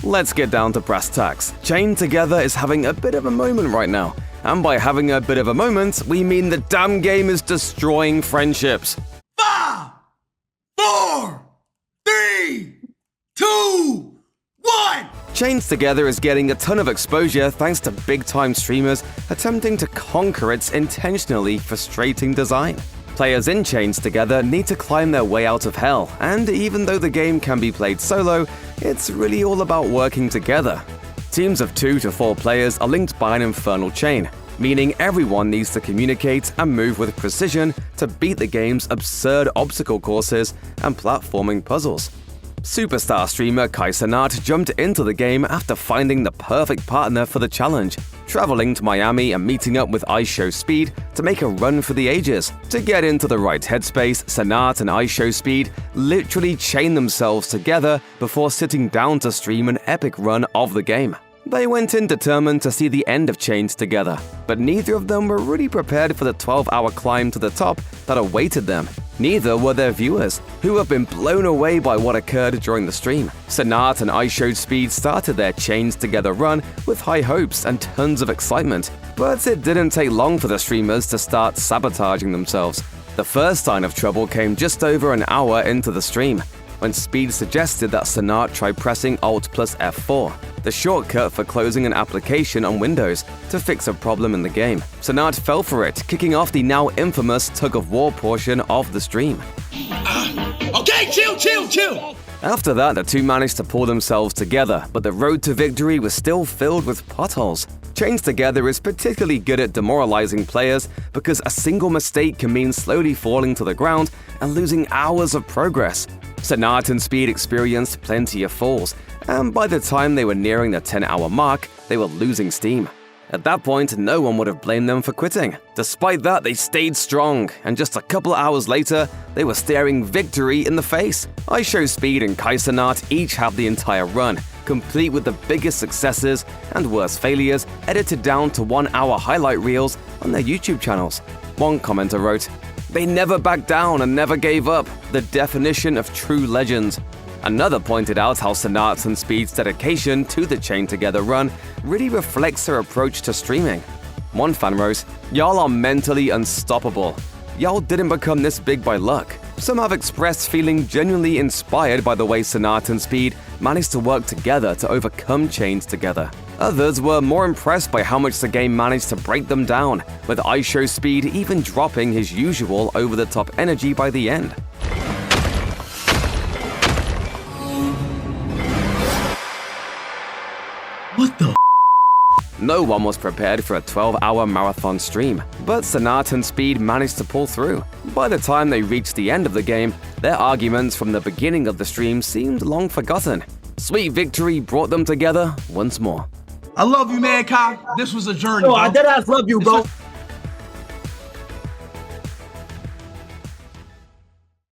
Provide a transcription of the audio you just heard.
Let's get down to brass tacks. Chained Together is having a bit of a moment right now. And by having a bit of a moment, we mean the damn game is destroying friendships. 5, 4, 3, 2, 1! Chained Together is getting a ton of exposure thanks to big-time streamers attempting to conquer its intentionally frustrating design. Players in Chained Together need to climb their way out of hell, and even though the game can be played solo, it's really all about working together. Teams of 2 to 4 players are linked by an infernal chain, meaning everyone needs to communicate and move with precision to beat the game's absurd obstacle courses and platforming puzzles. Superstar streamer Cenat jumped into the game after finding the perfect partner for the challenge, traveling to Miami and meeting up with IShowSpeed to make a run for the ages. To get into the right headspace, Cenat and IShowSpeed literally chained themselves together before sitting down to stream an epic run of the game. They went in determined to see the end of Chained Together, but neither of them were really prepared for the 12-hour climb to the top that awaited them. Neither were their viewers, who have been blown away by what occurred during the stream. Cenat and IShowSpeed started their Chained Together run with high hopes and tons of excitement, but it didn't take long for the streamers to start sabotaging themselves. The first sign of trouble came just over an hour into the stream, when Speed suggested that Cenat try pressing Alt plus F4, the shortcut for closing an application on Windows, to fix a problem in the game. Cenat fell for it, kicking off the now infamous tug-of-war portion of the stream. Okay, chill! After that, the two managed to pull themselves together, but the road to victory was still filled with potholes. Chained Together is particularly good at demoralizing players because a single mistake can mean slowly falling to the ground and losing hours of progress. Cenat and Speed experienced plenty of falls, and by the time they were nearing the 10-hour mark, they were losing steam. At that point, no one would have blamed them for quitting. Despite that, they stayed strong, and just a couple hours later, they were staring victory in the face. IShowSpeed and Cenat each have the entire run, complete with the biggest successes and worst failures edited down to 1-hour highlight reels on their YouTube channels. One commenter wrote, "They never backed down and never gave up, the definition of true legends." Another pointed out how Cenat and Speed's dedication to the Chained Together run really reflects their approach to streaming. One fan wrote, "Y'all are mentally unstoppable. Y'all didn't become this big by luck." Some have expressed feeling genuinely inspired by the way Cenat and Speed managed to work together to overcome Chained Together. Others were more impressed by how much the game managed to break them down, with IShowSpeed even dropping his usual over-the-top energy by the end. What the? No one was prepared for a 12-hour marathon stream, but Cenat and Speed managed to pull through. By the time they reached the end of the game, their arguments from the beginning of the stream seemed long forgotten. Sweet victory brought them together once more. I love you, man, Kai. This was a journey. No, I deadass love you, bro.